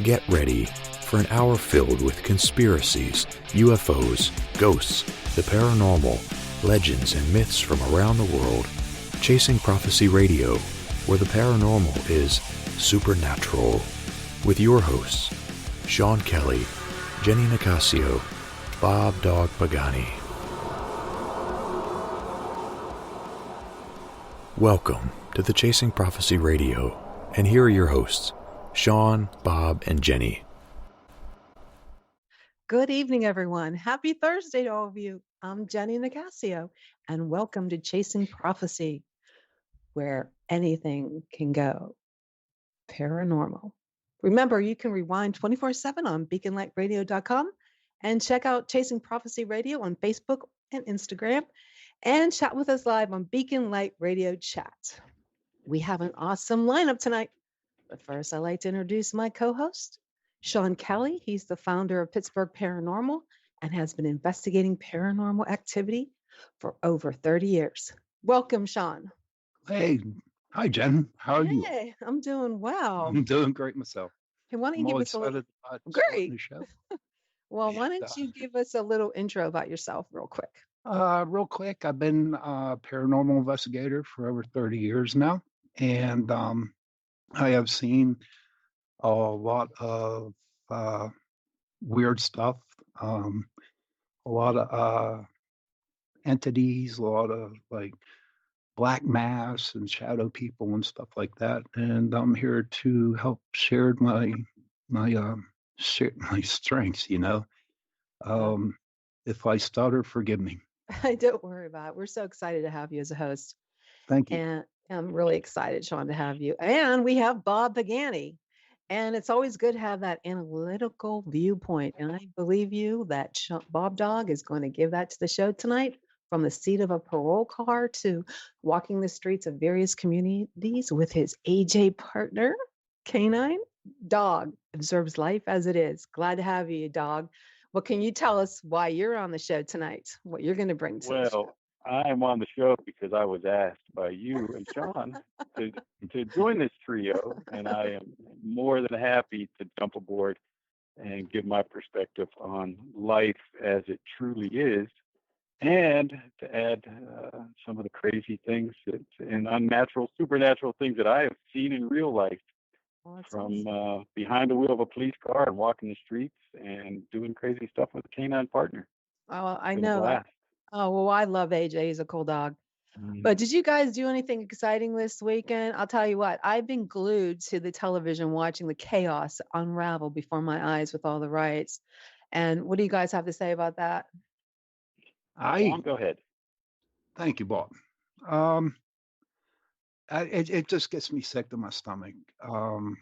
Get ready for an hour filled with conspiracies, UFOs, ghosts, the paranormal, legends, and myths from around the world. Chasing Prophecy Radio, where the paranormal is supernatural. With your hosts, Sean Kelly, Jenny Nicasio, Bob Dog Pagani. Welcome to the Chasing Prophecy Radio, and here are your hosts, Sean, Bob, and Jenny. Good evening, everyone. Happy Thursday to all of you. I'm Jenny Nicasio, and welcome to Chasing Prophecy, where anything can go paranormal. Remember, you can rewind 24/7 on beguilentradio.com and check out Chasing Prophecy Radio on Facebook and Instagram, and chat with us live on Beacon Light Radio Chat. We have an awesome lineup tonight. But first, I'd like to introduce my co-host, Sean Kelly. He's the founder of Pittsburgh Paranormal and has been investigating paranormal activity for over 30 years. Welcome, Sean. Hey, hi, Jen. How are you? Hey, I'm doing well. I'm doing great myself. Hey, why don't you I'm all give us a little... excited about Great. the show. Well, why don't you give us a little intro about yourself real quick? Real quick, I've been a paranormal investigator for over 30 years now, and I have seen a lot of weird stuff, a lot of entities, a lot of like black mass and shadow people and stuff like that. And I'm here to help share my strengths. If I stutter, forgive me. Don't worry about it. We're so excited to have you as a host. Thank you. And I'm really excited, Sean, to have you. And we have Bob Pagani. And it's always good to have that analytical viewpoint. And I believe you that Bob Dog is going to give that to the show tonight, from the seat of a parole car to walking the streets of various communities with his AJ partner, Canine. Dog observes life as it is. Glad to have you, Dog. Well, can you tell us why you're on the show tonight? What you're going to bring to the show? Well, I am on the show because I was asked by you and Sean to join this trio, and I am more than happy to jump aboard and give my perspective on life as it truly is, and to add some of the crazy things and unnatural, supernatural things that I have seen in real life. From behind the wheel of a police car and walking the streets and doing crazy stuff with a canine partner. Oh, I know. Oh, well, I love AJ. He's a cool dog. But did you guys do anything exciting this weekend? I'll tell you what, I've been glued to the television watching the chaos unravel before my eyes with all the riots. And what do you guys have to say about that? Go ahead. Thank you, Bob. It just gets me sick to my stomach. I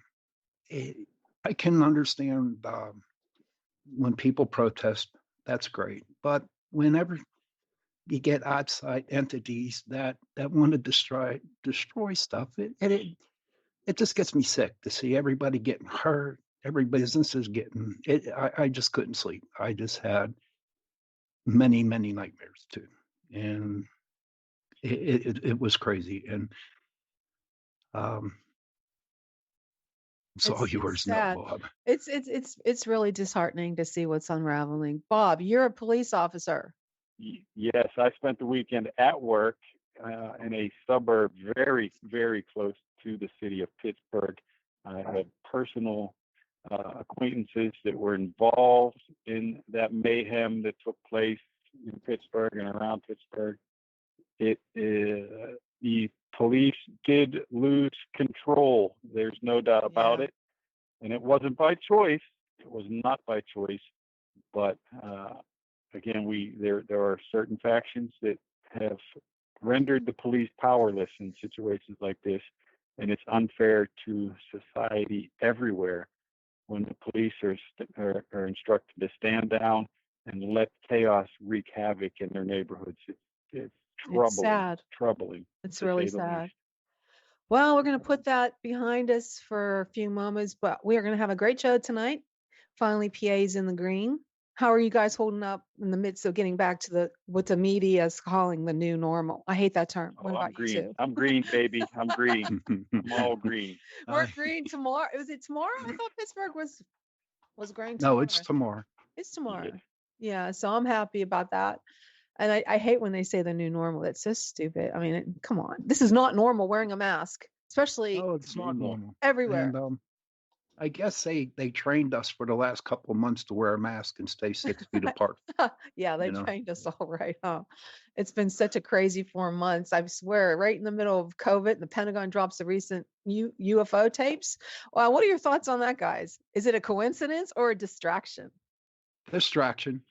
can understand when people protest, that's great. But whenever you get outside entities that want to destroy stuff, it just gets me sick to see everybody getting hurt. Every business is getting it. I just couldn't sleep. I just had many nightmares too, and it was crazy. And it's all yours now, Bob. It's really disheartening to see what's unraveling. Bob, you're a police officer. Yes, I spent the weekend at work in a suburb very, very close to the city of Pittsburgh. I had personal acquaintances that were involved in that mayhem that took place in Pittsburgh and around Pittsburgh. The police did lose control. There's no doubt about it. And it wasn't by choice. It was not by choice. But again, there are certain factions that have rendered the police powerless in situations like this. And it's unfair to society everywhere when the police are instructed to stand down and let chaos wreak havoc in their neighborhoods. It's troubling. It's sad. Troubling. It's really sad. Well, we're going to put that behind us for a few moments, but we are going to have a great show tonight. Finally, PA's in the green. How are you guys holding up in the midst of getting back to what the media is calling the new normal? I hate that term. What Oh, I'm about you green. two? I'm green, baby. I'm green. I'm all green. We're green tomorrow. Was it tomorrow? I thought Pittsburgh was green No, it's tomorrow. tomorrow. It's tomorrow. Yeah. Yeah, so I'm happy about that. And I hate when they say the new normal. That's so stupid. I mean, come on. This is not normal wearing a mask, especially No, it's not No. normal. everywhere. And I guess they trained us for the last couple of months to wear a mask and stay 6 feet apart. Yeah, they You know. trained us all right, huh? It's been such a crazy 4 months. I swear, right in the middle of COVID, the Pentagon drops the recent UFO tapes. Well, what are your thoughts on that, guys? Is it a coincidence or a distraction? Distraction.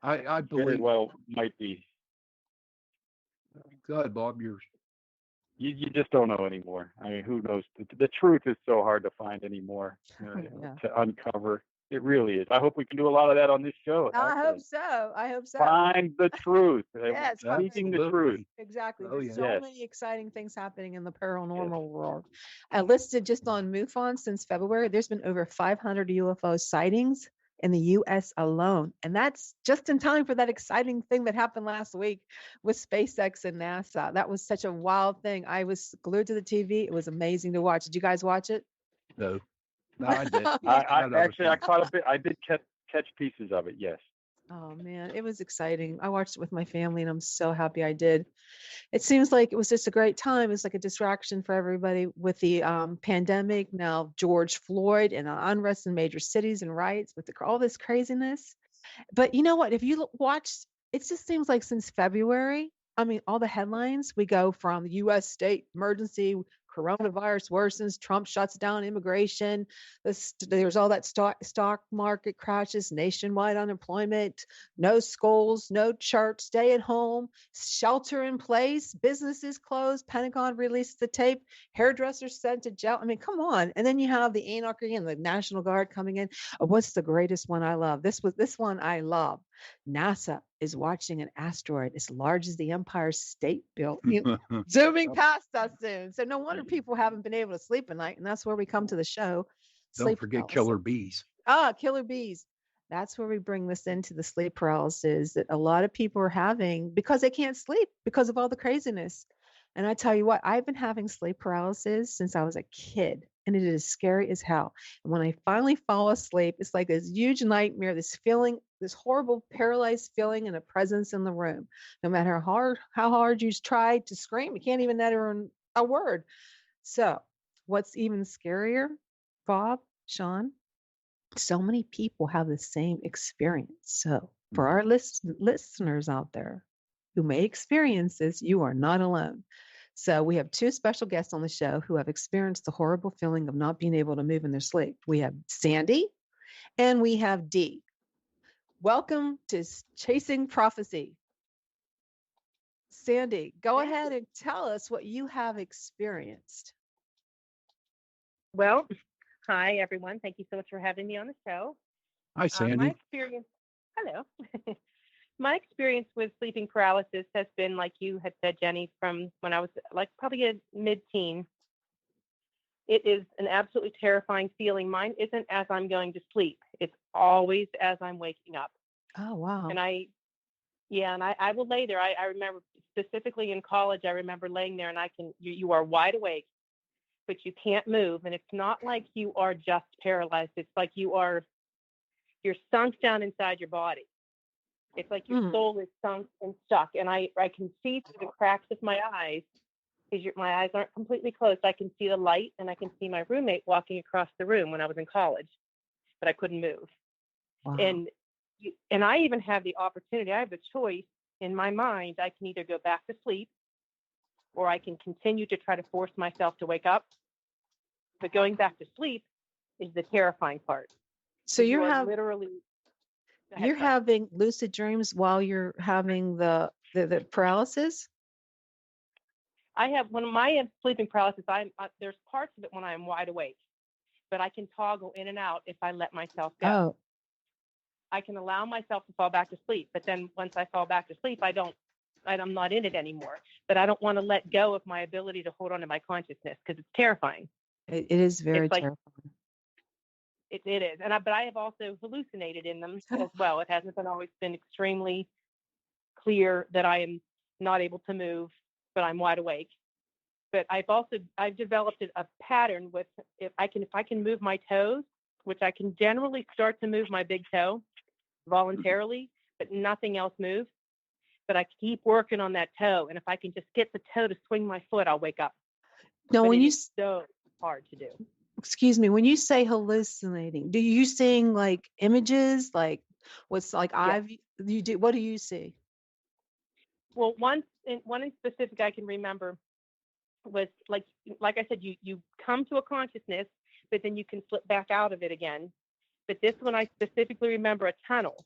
I Very believe. well might be. Go ahead, Bob. Yours. You just don't know anymore. I mean, who knows? The truth is so hard to find anymore, Yeah. to uncover. It really is. I hope we can do a lot of that on this show. I hope Actually. so. I hope so. Find the truth. Yes, find Seeking the Absolutely. truth. Exactly. Oh, There's yeah. so Yes. many exciting things happening in the paranormal Yes. world. I listed just on MUFON since February, there's been over 500 UFO sightings in the US alone. And that's just in time for that exciting thing that happened last week with SpaceX and NASA. That was such a wild thing. I was glued to the TV. It was amazing to watch. Did you guys watch it? No. No, I did. I That actually I caught a bit. I did catch pieces of it. Yes. Oh man, it was exciting. I watched it with my family and I'm so happy I did. It seems like it was just a great time. It's like a distraction for everybody with the pandemic. Now, George Floyd and unrest in major cities and riots with all this craziness. But you know what? If you watched, it just seems like since February, I mean, all the headlines, we go from U.S. state emergency, coronavirus worsens, Trump shuts down immigration. There's all that stock market crashes, nationwide unemployment, no schools, no church, stay at home, shelter in place, businesses closed, Pentagon released the tape, hairdressers sent to jail. I mean, come on. And then you have the anarchy and the National Guard coming in. What's the greatest one I love? This one I love. NASA is watching an asteroid as large as the Empire State Building zooming past us soon. So no wonder people haven't been able to sleep at night. And that's where we come to the show. Don't Sleep forget paralysis. killer bees. Killer bees. That's where we bring this into the sleep paralysis that a lot of people are having because they can't sleep because of all the craziness. And I tell you what, I've been having sleep paralysis since I was a kid, and it is scary as hell. And when I finally fall asleep, it's like this huge nightmare, this feeling, this horrible paralyzed feeling and a presence in the room. No matter how hard you try to scream, you can't even utter a word. So what's even scarier, Bob, Sean, so many people have the same experience. So for our listeners out there who may experience this, you are not alone. So we have two special guests on the show who have experienced the horrible feeling of not being able to move in their sleep. We have Sandy and we have Dee. Welcome to Chasing Prophecy. Sandy, go ahead and tell us what you have experienced. Well, hi, everyone. Thank you so much for having me on the show. Hi, Sandy. My experience, hello. My experience with sleeping paralysis has been, like you had said, Jenny, from when I was like probably a mid-teen. It is an absolutely terrifying feeling. Mine isn't as I'm going to sleep. It's always as I'm waking up. Oh, wow. And I will lay there. I remember specifically in college, I remember laying there and you are wide awake, but you can't move. And it's not like you are just paralyzed. It's like you're sunk down inside your body. It's like your soul is sunk and stuck. And I can see through the cracks of my eyes, because my eyes aren't completely closed. I can see the light and I can see my roommate walking across the room when I was in college, but I couldn't move. Wow. And I even have the opportunity, I have the choice in my mind. I can either go back to sleep or I can continue to try to force myself to wake up. But going back to sleep is the terrifying part. So you're having lucid dreams while you're having the paralysis? When I have sleeping paralysis, there's parts of it when I am wide awake, but I can toggle in and out if I let myself go. Oh. I can allow myself to fall back to sleep, but then once I fall back to sleep, I'm not in it anymore. But I don't want to let go of my ability to hold on to my consciousness because it's terrifying. It is very terrifying. It is, but I have also hallucinated in them as well. It hasn't always been extremely clear that I am not able to move, but I'm wide awake. But I've developed a pattern with if I can move my toes, which I can generally start to move my big toe voluntarily, but nothing else moves. But I keep working on that toe, and if I can just get the toe to swing my foot, I'll wake up. Now, but when it you, is so hard to do. excuse me, when you say hallucinating, do you seeing like images, like what's like Yes. you do? What do you see? Well, one in specific I can remember was like I said, you come to a consciousness, but then you can slip back out of it again. But this one I specifically remember a tunnel,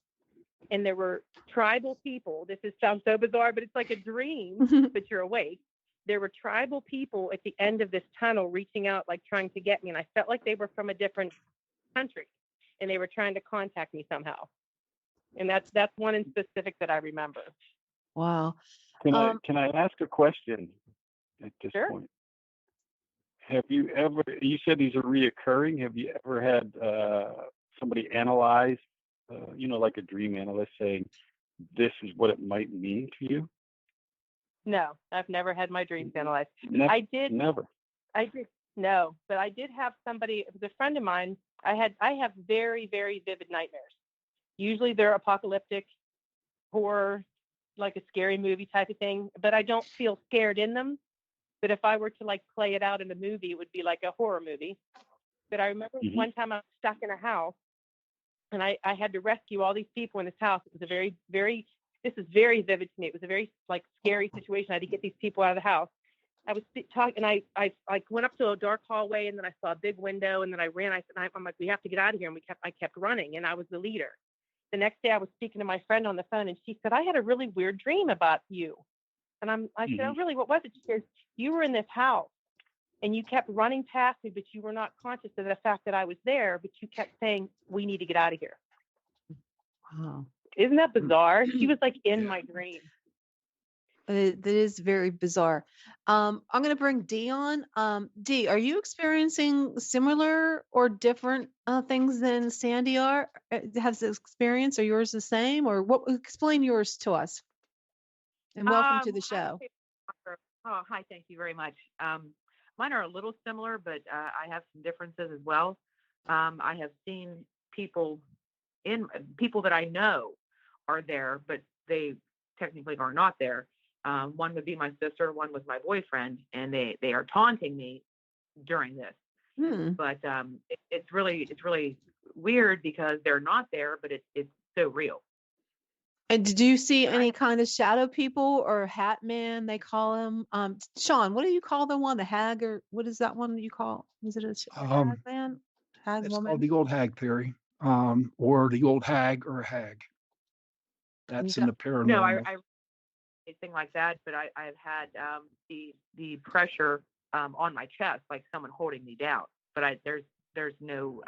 and there were tribal people. Sounds so bizarre, but it's like a dream, but you're awake. There were tribal people at the end of this tunnel reaching out, like trying to get me, and I felt like they were from a different country, and they were trying to contact me somehow. And that's one in specific that I remember. Wow. Can I ask a question at this Sure. point? Have you ever? You said these are reoccurring. Have you ever had somebody analyze, like a dream analyst saying, "This is what it might mean to you"? No, I've never had my dreams analyzed. I did. Never. I did. No, but I did have somebody. It was a friend of mine. I have very, very vivid nightmares. Usually they're apocalyptic, horror, like a scary movie type of thing. But I don't feel scared in them. But if I were to like play it out in a movie, it would be like a horror movie. But I remember one time I was stuck in a house, and I had to rescue all these people in this house. It was a very, very, this is very vivid to me. It was a very like scary situation. I had to get these people out of the house. I was talking, and I like went up to a dark hallway, and then I saw a big window, and then I ran. I'm like, we have to get out of here, and I kept running, and I was the leader. The next day, I was speaking to my friend on the phone, and she said, I had a really weird dream about you. And I said, oh, really? What was it? She goes, you were in this house, and you kept running past me, but you were not conscious of the fact that I was there, but you kept saying, we need to get out of here. Wow. Isn't that bizarre? She was like in my dream. That is very bizarre. I'm going to bring Dee on. Dee, are you experiencing similar or different things than Sandy are? Has this experience, or yours the same, or what? Explain yours to us. And welcome to the show. Oh, hi. Thank you very much. Mine are a little similar, but I have some differences as well. I have seen people that I know are there, but they technically are not there. One would be my sister, one was my boyfriend, and they are taunting me during this. But it's really weird because they're not there, but it's so real. And did you see any kind of shadow people or hat man, they call him? Sean, what do you call the one? The hag, or what is that one that you call? Is it a hag man? Hag It's woman? called the old hag theory, or the old hag or hag. That's in the paranormal. No, I anything like that, but I've had the pressure on my chest, like someone holding me down. But there's no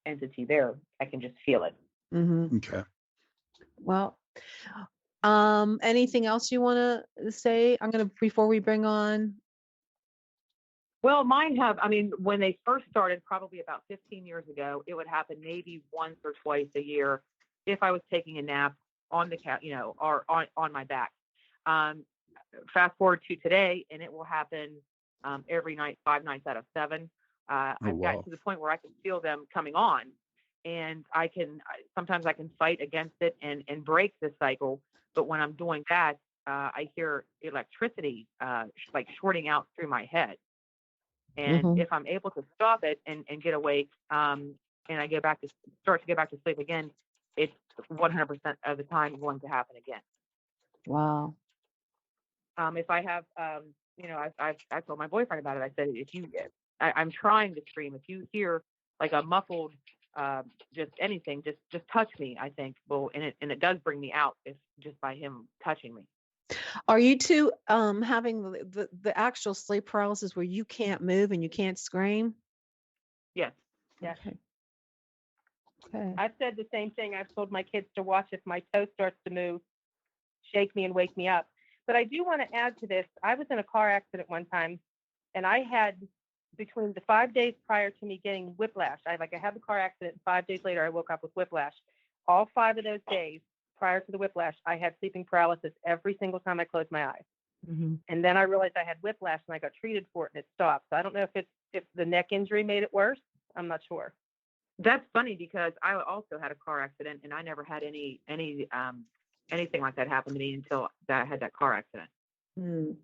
entity there. I can just feel it. Okay. Well, anything else you want to say? Before we bring on. Well, mine have. I mean, when they first started, probably about 15 years ago, it would happen maybe once or twice a year if I was taking a nap on the couch, or on my back. Fast forward to today, and it will happen every night, 5 nights out of 7. I've gotten to the point where I can feel them coming on, and sometimes I can fight against it and break the cycle. But when I'm doing that, I hear electricity like shorting out through my head. And if I'm able to stop it and get awake, and I start to get back to sleep again, it's 100% of the time going to happen again. Wow. If I have, I told my boyfriend about it. I said, I'm trying to scream. If you hear like a muffled, just anything, just touch me. I think, and it does bring me out just by him touching me. Are you two having the actual sleep paralysis where you can't move and you can't scream? Yes. Yes. Okay. I've said the same thing. I've told my kids to watch if my toe starts to move, shake me and wake me up. But I do want to add to this. I was in a car accident one time, and I had between the 5 days prior to me getting whiplash. I had the car accident. 5 days later, I woke up with whiplash. All 5 of those days prior to the whiplash, I had sleeping paralysis every single time I closed my eyes. Mm-hmm. And then I realized I had whiplash, and I got treated for it, and it stopped. So I don't know if the neck injury made it worse. I'm not sure. That's funny because I also had a car accident, and I never had anything like that happen to me until I had that car accident. Mm.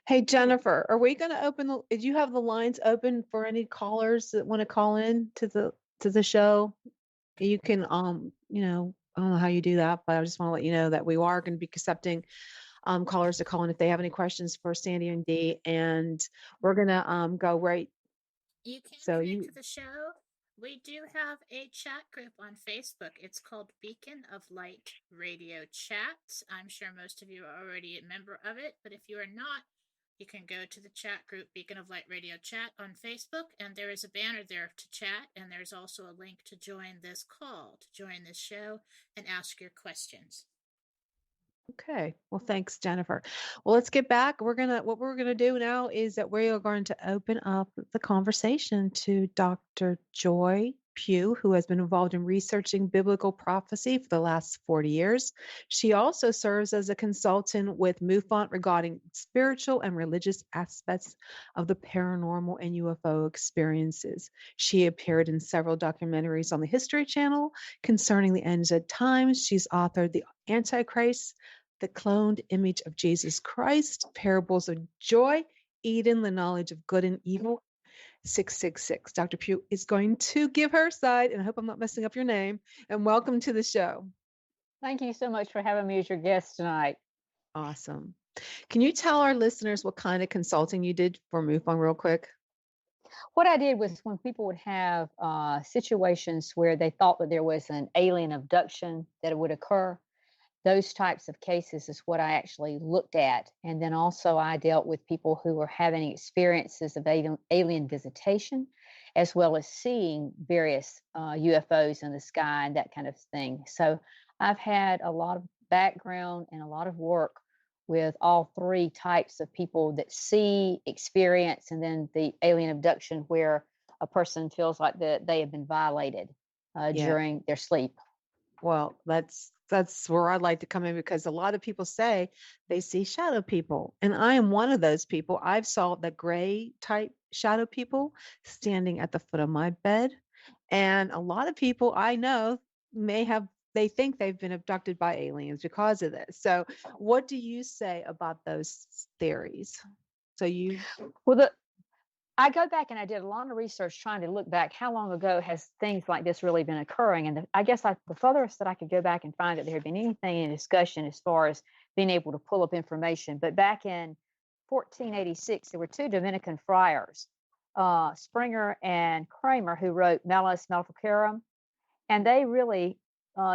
Hey, Jennifer, are we going to open did you have the lines open for any callers that want to call in to the show? You can, I don't know how you do that, but I just want to let you know that we are going to be accepting callers to call in if they have any questions for Sandy and Dee, and we're going to go right. You can So connect to the show. We do have a chat group on Facebook. It's called Beacon of Light Radio Chat. I'm sure most of you are already a member of it, but if you are not, you can go to the chat group Beacon of Light Radio Chat on Facebook, and there is a banner there to chat, and there's also a link to join this call, to join this show, and ask your questions. Okay. Well, thanks, Jennifer. Well, let's get back. What we're gonna do now is that we are going to open up the conversation to Dr. Joye Pugh, who has been involved in researching biblical prophecy for the last 40 years. She also serves as a consultant with MUFON regarding spiritual and religious aspects of the paranormal and UFO experiences. She appeared in several documentaries on the History Channel concerning the ends of times. She's authored The Antichrist, The Cloned Image of Jesus Christ, Parables of Joye, Eden, The Knowledge of Good and Evil, 666. Dr. Pugh is going to give her side, and I hope I'm not messing up your name, and welcome to the show. Thank you so much for having me as your guest tonight. Awesome. Can you tell our listeners what kind of consulting you did for MUFON real quick? What I did was when people would have situations where they thought that there was an alien abduction that would occur, those types of cases is what I actually looked at. And then also I dealt with people who were having experiences of alien visitation, as well as seeing various UFOs in the sky and that kind of thing. So I've had a lot of background and a lot of work with all three types of people that see, experience, and then the alien abduction where a person feels like that they have been violated during their sleep. Well, that's where I'd like to come in, because a lot of people say they see shadow people, and I am one of those people. I've saw the gray type shadow people standing at the foot of my bed, and a lot of people I know they think they've been abducted by aliens because of this. So what do you say about those theories? I go back and I did a lot of research trying to look back how long ago has things like this really been occurring. And I guess the furthest that I could go back and find that there had been anything in discussion as far as being able to pull up information. But back in 1486, there were two Dominican friars, Springer and Kramer, who wrote Malleus Maleficarum. And they really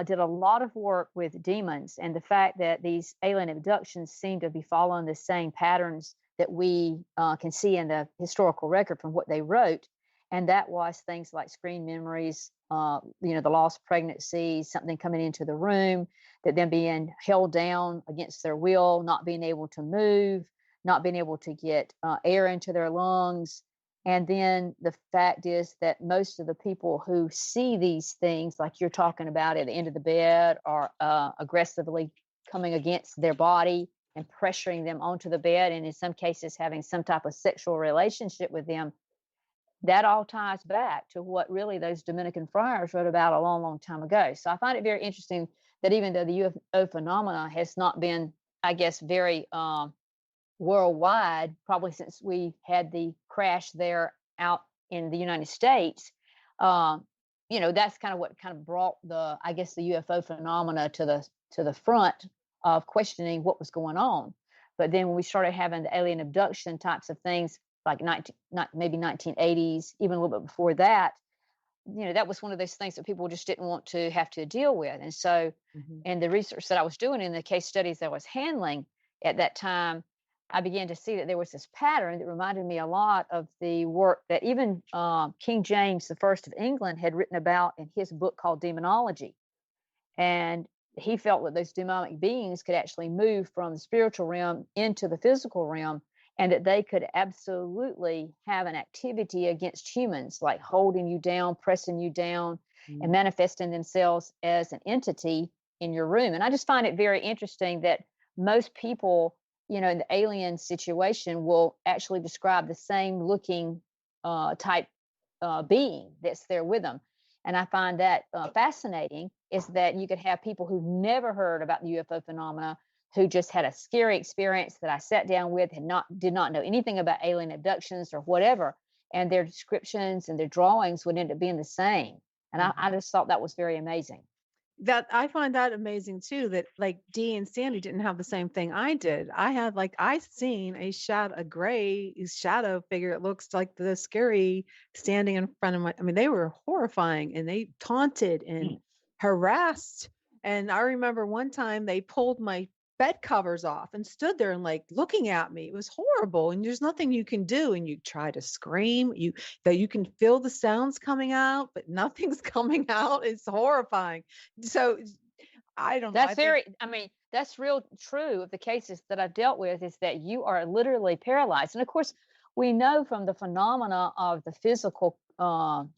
did a lot of work with demons and the fact that these alien abductions seem to be following the same patterns that we can see in the historical record from what they wrote. And that was things like screen memories, the lost pregnancy, something coming into the room, that them being held down against their will, not being able to move, not being able to get air into their lungs. And then the fact is that most of the people who see these things, like you're talking about at the end of the bed, are aggressively coming against their body and pressuring them onto the bed, and in some cases having some type of sexual relationship with them. That all ties back to what really those Dominican friars wrote about a long, long time ago. So I find it very interesting that even though the UFO phenomena has not been, I guess, very worldwide, probably since we had the crash there out in the United States, that's kind of what kind of brought the UFO phenomena to the front of questioning what was going on. But then when we started having the alien abduction types of things, like maybe 1980s, even a little bit before that, that was one of those things that people just didn't want to have to deal with. And so, in the research that I was doing, in the case studies that I was handling at that time, I began to see that there was this pattern that reminded me a lot of the work that even King James I of England had written about in his book called Demonology. And he felt that those demonic beings could actually move from the spiritual realm into the physical realm and that they could absolutely have an activity against humans, like holding you down, pressing you down, and manifesting themselves as an entity in your room. And I just find it very interesting that most people, in the alien situation will actually describe the same looking type being that's there with them. And I find that fascinating, is that you could have people who've never heard about the UFO phenomena, who just had a scary experience that I sat down with, did not know anything about alien abductions or whatever, and their descriptions and their drawings would end up being the same. And I just thought that was very amazing. That I find that amazing too, that like Dee and Sandy didn't have the same thing I did. I seen a gray shadow figure. It looks like the scary standing in front of they were horrifying, and they taunted and harassed. And I remember one time they pulled my bed covers off and stood there and like looking at me. It was horrible. And there's nothing you can do. And you try to scream, you can feel the sounds coming out, but nothing's coming out. It's horrifying. So I don't know. That's real true of the cases that I've dealt with, is that you are literally paralyzed. And of course, we know from the phenomena of the physical, and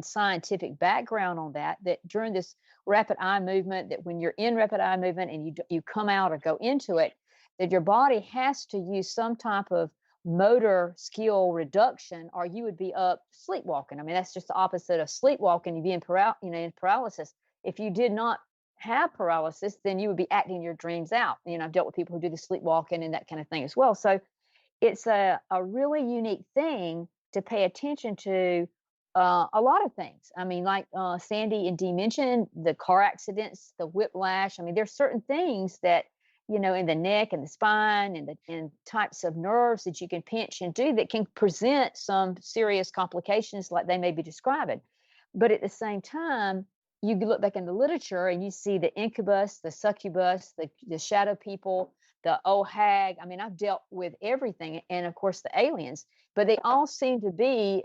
scientific background on that during this rapid eye movement, that when you're in rapid eye movement and you come out or go into it, that your body has to use some type of motor skill reduction, or you would be up sleepwalking. That's just the opposite of sleepwalking. You'd be in paralysis. If you did not have paralysis, then you would be acting your dreams out. I've dealt with people who do the sleepwalking and that kind of thing as well. So it's a really unique thing to pay attention to. A lot of things. Like Sandy and Dee mentioned, the car accidents, the whiplash. There's certain things that, in the neck and the spine and types of nerves that you can pinch and do that can present some serious complications like they may be describing. But at the same time, you look back in the literature and you see the incubus, the succubus, the shadow people, the old hag. I've dealt with everything, and of course the aliens, but they all seem to be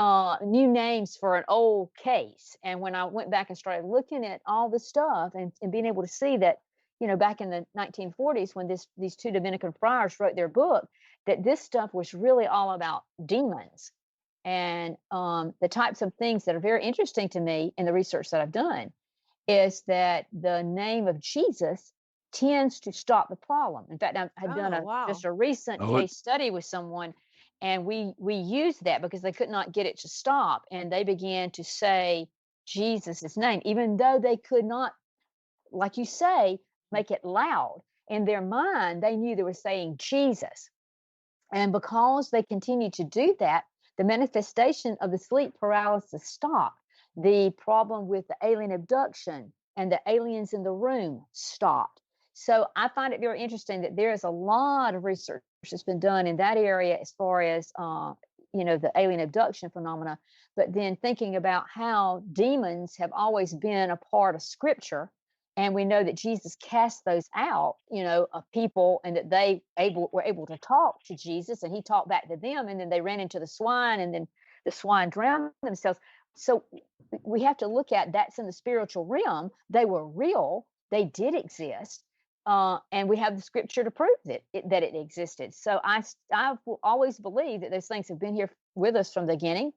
new names for an old case. And when I went back and started looking at all the stuff and being able to see that, back in the 1940s, when these two Dominican friars wrote their book, that this stuff was really all about demons. And the types of things that are very interesting to me in the research that I've done is that the name of Jesus tends to stop the problem. In fact, I've done just a recent case study with someone, and we used that because they could not get it to stop. And they began to say Jesus' name, even though they could not, like you say, make it loud. In their mind, they knew they were saying Jesus. And because they continued to do that, the manifestation of the sleep paralysis stopped. The problem with the alien abduction and the aliens in the room stopped. So I find it very interesting that there is a lot of research that's been done in that area as far as, the alien abduction phenomena, but then thinking about how demons have always been a part of Scripture. And we know that Jesus cast those out, of people, and that they were able to talk to Jesus, and he talked back to them, and then they ran into the swine, and then the swine drowned themselves. So we have to look at that's in the spiritual realm. They were real. They did exist. And we have the Scripture to prove that it existed. So I've always believed that those things have been here with us from the beginning.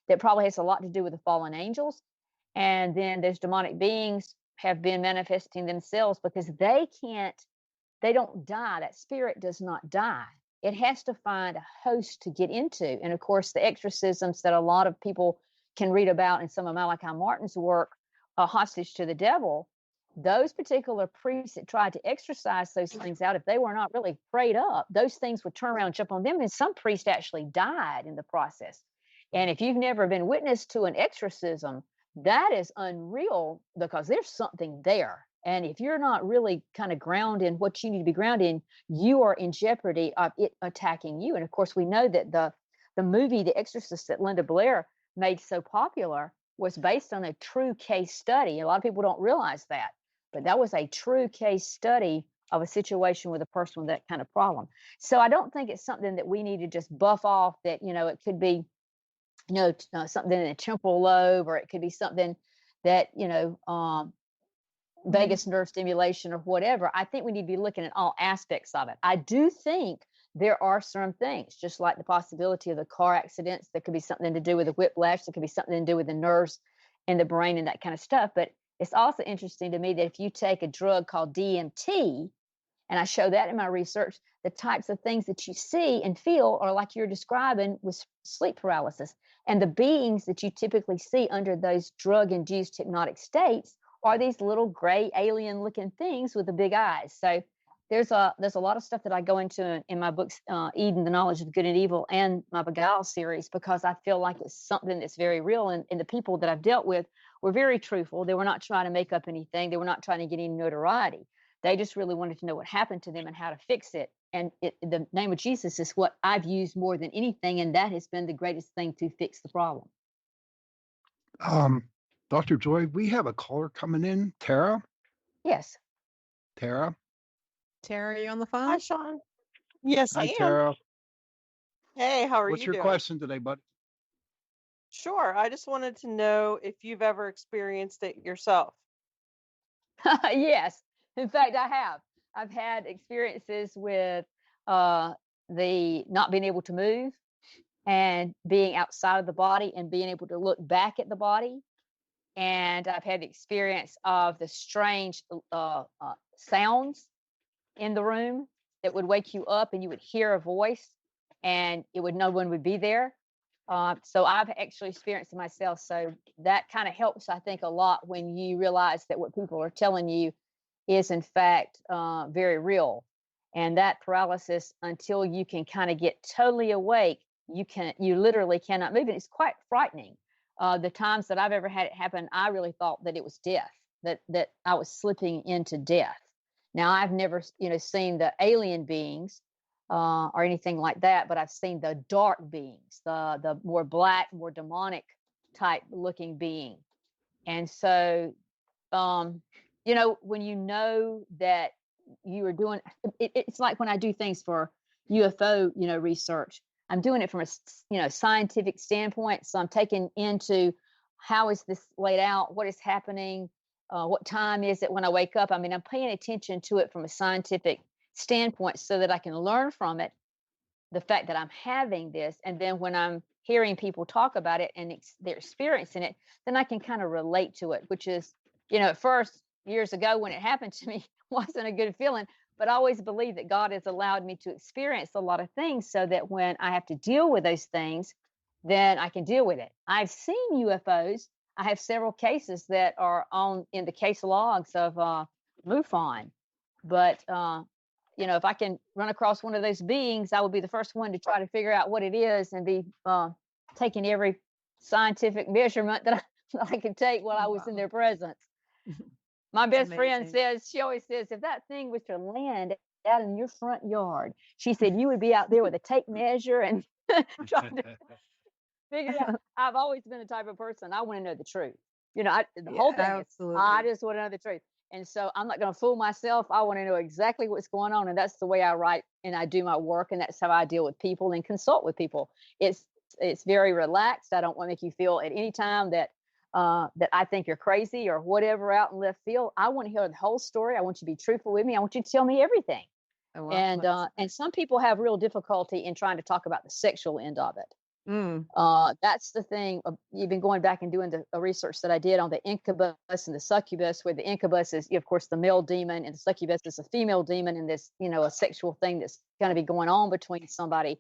That probably has a lot to do with the fallen angels. And then those demonic beings have been manifesting themselves because they don't die. That spirit does not die. It has to find a host to get into. And of course, the exorcisms that a lot of people can read about in some of Malachi Martin's work, Hostage to the Devil, those particular priests that tried to exorcise those things out, if they were not really prayed up, those things would turn around and jump on them. And some priests actually died in the process. And if you've never been witness to an exorcism, that is unreal, because there's something there. And if you're not really kind of grounded in what you need to be grounded in, you are in jeopardy of it attacking you. And of course, we know that the movie The Exorcist that Linda Blair made so popular was based on a true case study. A lot of people don't realize that, but that was a true case study of a situation with a person with that kind of problem. So I don't think it's something that we need to just buff off, that, it could be, something in the temporal lobe, or it could be something that, vagus nerve stimulation or whatever. I think we need to be looking at all aspects of it. I do think there are some things, just like the possibility of the car accidents. There could be something to do with the whiplash. There could be something to do with the nerves in the brain and that kind of stuff. But it's also interesting to me that if you take a drug called DMT, and I show that in my research, the types of things that you see and feel are like you're describing with sleep paralysis. And the beings that you typically see under those drug-induced hypnotic states are these little gray alien-looking things with the big eyes. So there's a lot of stuff that I go into in my books, Eden, The Knowledge of Good and Evil, and my Beguile series, because I feel like it's something that's very real. And the people that I've dealt with were very truthful. They were not trying to make up anything. They were not trying to get any notoriety. They just really wanted to know what happened to them and how to fix it. And the name of Jesus is what I've used more than anything, and that has been the greatest thing to fix the problem. Dr. Joy, we have a caller coming in. Tara? Yes. Tara? Tara, are you on the phone? Hi, Sean. Yes, Hi, I am. Tara. Hey, how are What's you your doing? question today, bud? Sure. I just wanted to know if you've ever experienced it yourself. Yes. In fact, I have. I've had experiences with the not being able to move and being outside of the body and being able to look back at the body. And I've had the experience of the strange sounds in the room that would wake you up, and you would hear a voice and no one would be there. So I've actually experienced it myself. So that kind of helps, I think, a lot when you realize that what people are telling you is in fact very real. And that paralysis, until you can kind of get totally awake, you literally cannot move. And it's quite frightening. The times that I've ever had it happen, I really thought that it was death, that I was slipping into death. Now, I've never, seen the alien beings or anything like that, but I've seen the dark beings, the more black, more demonic type looking being. And so, when you know that you are doing, it's like when I do things for UFO, research, I'm doing it from a, scientific standpoint. So I'm taking into how is this laid out? What is happening? What time is it when I wake up? I mean, I'm paying attention to it from a scientific standpoint so that I can learn from it, the fact that I'm having this. And then when I'm hearing people talk about it and they're experiencing it, then I can kind of relate to it, which is, at first, years ago when it happened to me, wasn't a good feeling. But I always believe that God has allowed me to experience a lot of things so that when I have to deal with those things, then I can deal with it. I've seen UFOs. I have several cases that are in the case logs of MUFON. But, if I can run across one of those beings, I will be the first one to try to figure out what it is and be taking every scientific measurement that I can take while I was in their presence. My best friend she always says, if that thing was to land out in your front yard, she said, you would be out there with a tape measure and trying to figure it out. I've always been the type of person, I want to know the truth. The whole thing absolutely. is, I just want to know the truth. And so I'm not going to fool myself. I want to know exactly what's going on. And that's the way I write and I do my work. And that's how I deal with people and consult with people. It's very relaxed. I don't want to make you feel at any time that I think you're crazy or whatever out in left field. I want to hear the whole story. I want you to be truthful with me. I want you to tell me everything. And some people have real difficulty in trying to talk about the sexual end of it. That's the thing. You've been going back and doing the research that I did on the incubus and the succubus, where the incubus is, of course, the male demon, and the succubus is a female demon, and this, a sexual thing that's going to be going on between somebody.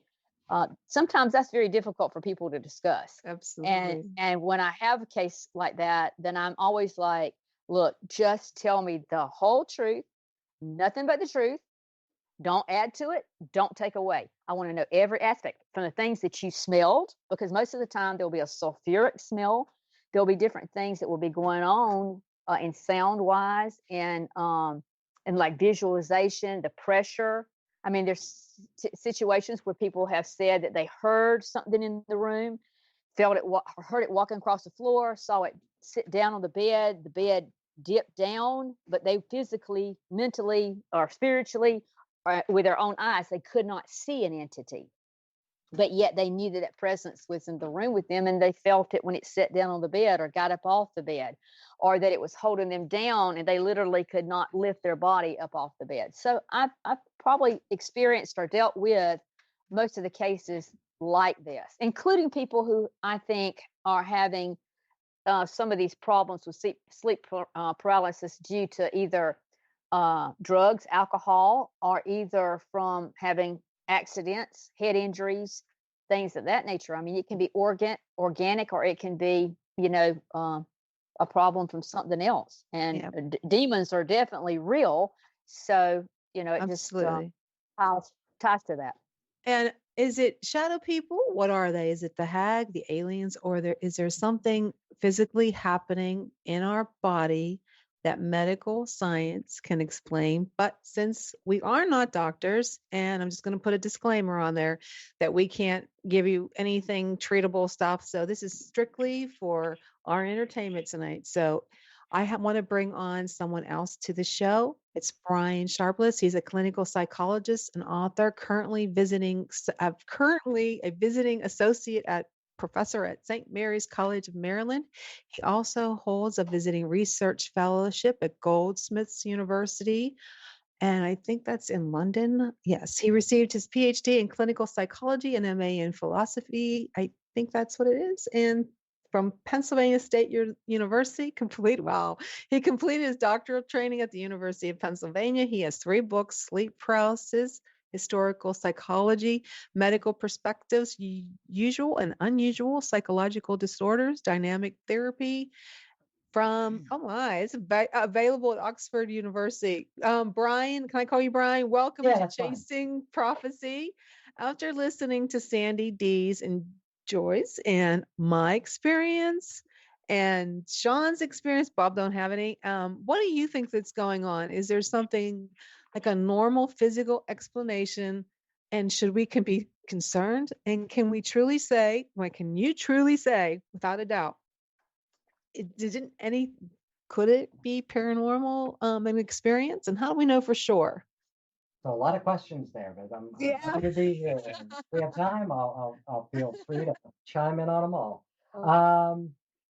Sometimes that's very difficult for people to discuss. Absolutely. And when I have a case like that, then I'm always like, look, just tell me the whole truth, nothing but the truth. Don't add to it. Don't take away. I want to know every aspect, from the things that you smelled, because most of the time there'll be a sulfuric smell. There'll be different things that will be going on in sound wise and like visualization, the pressure. I mean, there's situations where people have said that they heard something in the room, felt it, heard it walking across the floor, saw it sit down on the bed dipped down, but they physically, mentally, or spiritually, with their own eyes, they could not see an entity, but yet they knew that presence was in the room with them, and they felt it when it sat down on the bed or got up off the bed, or that it was holding them down and they literally could not lift their body up off the bed. So I've probably experienced or dealt with most of the cases like this, including people who I think are having some of these problems with sleep paralysis due to either drugs, alcohol, or either from having accidents, head injuries, things of that nature. I mean, it can be organic, or it can be, a problem from something else. And Yeah, demons are definitely real. So, it just absolutely. ties to that. And is it shadow people? What are they? Is it the hag, the aliens, or is there something physically happening in our body that medical science can explain? But since we are not doctors, and I'm just going to put a disclaimer on there that we can't give you anything treatable stuff. So this is strictly for our entertainment tonight. So I want to bring on someone else to the show. It's Brian Sharpless. He's a clinical psychologist and author, currently a visiting associate professor at St. Mary's College of Maryland. He also holds a visiting research fellowship at Goldsmiths University, and I think that's in London. Yes, he received his PhD in clinical psychology and MA in philosophy. I think that's what it is. And from Pennsylvania State University, he completed his doctoral training at the University of Pennsylvania. He has 3 books: Sleep Paralysis, Historical Psychology, Medical Perspectives, Usual and Unusual Psychological Disorders, Dynamic Therapy, it's available at Oxford University. Brian, can I call you Brian? Welcome Yeah, to that's fine. Chasing Prophecy. After listening to Sandy D's and Joy's and my experience and Sean's experience, Bob don't have any. What do you think that's going on? Is there something like a normal physical explanation? And can be concerned? And can you truly say, without a doubt, could it be paranormal an experience? And how do we know for sure? So a lot of questions there, but I'm happy to be here. And if we have time, I'll feel free to chime in on them all.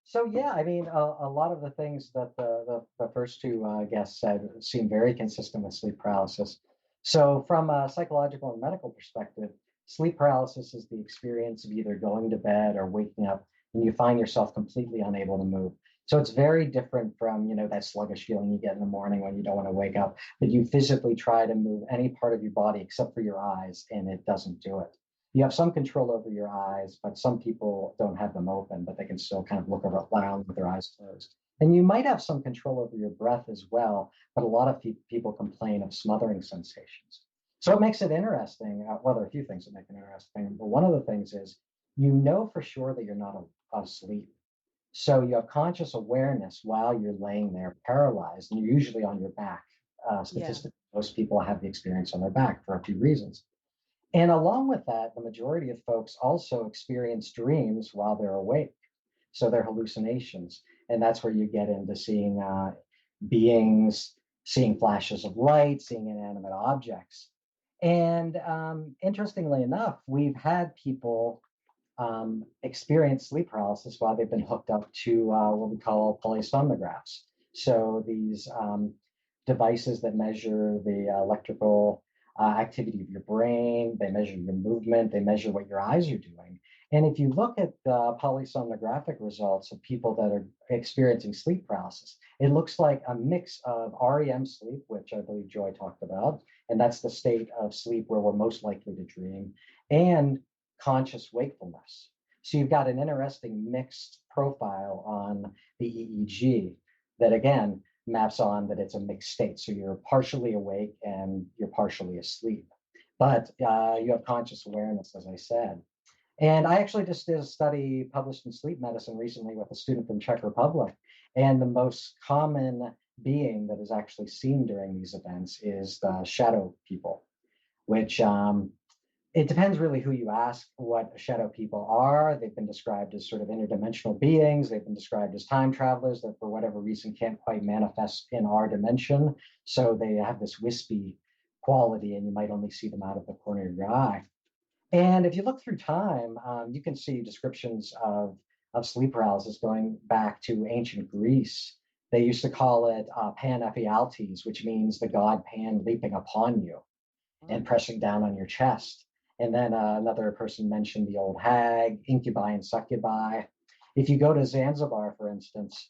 So yeah, I mean, a lot of the things that the first 2 guests said seem very consistent with sleep paralysis. So from a psychological and medical perspective, sleep paralysis is the experience of either going to bed or waking up and you find yourself completely unable to move. So it's very different from, that sluggish feeling you get in the morning when you don't want to wake up, that you physically try to move any part of your body except for your eyes, and it doesn't do it. You have some control over your eyes, but some people don't have them open, but they can still kind of look around with their eyes closed. And you might have some control over your breath as well, but a lot of people complain of smothering sensations. So it makes it interesting. Well, there are a few things that make it interesting, but one of the things is for sure that you're not asleep. So you have conscious awareness while you're laying there paralyzed, and you're usually on your back. Statistically, most people have the experience on their back for a few reasons. And along with that, the majority of folks also experience dreams while they're awake. So they're hallucinations. And that's where you get into seeing beings, seeing flashes of light, seeing inanimate objects. And interestingly enough, we've had people experience sleep paralysis while they've been hooked up to what we call polysomnographs. So these devices that measure the electrical activity of your brain, they measure your movement, they measure what your eyes are doing. And if you look at the polysomnographic results of people that are experiencing sleep paralysis, it looks like a mix of REM sleep, which I believe Joy talked about, and that's the state of sleep where we're most likely to dream, and conscious wakefulness. So you've got an interesting mixed profile on the EEG that, again, maps on that it's a mixed state. So you're partially awake and you're partially asleep. But you have conscious awareness, as I said. And I actually just did a study published in Sleep Medicine recently with a student from Czech Republic. And the most common being that is actually seen during these events is the shadow people, which it depends really who you ask what shadow people are. They've been described as sort of interdimensional beings. They've been described as time travelers that for whatever reason can't quite manifest in our dimension. So they have this wispy quality and you might only see them out of the corner of your eye. And if you look through time, you can see descriptions of sleep paralysis going back to ancient Greece. They used to call it Pan Ephialtes, which means the god Pan leaping upon you and pressing down on your chest. And then another person mentioned the old hag, incubi and succubi. If you go to Zanzibar, for instance,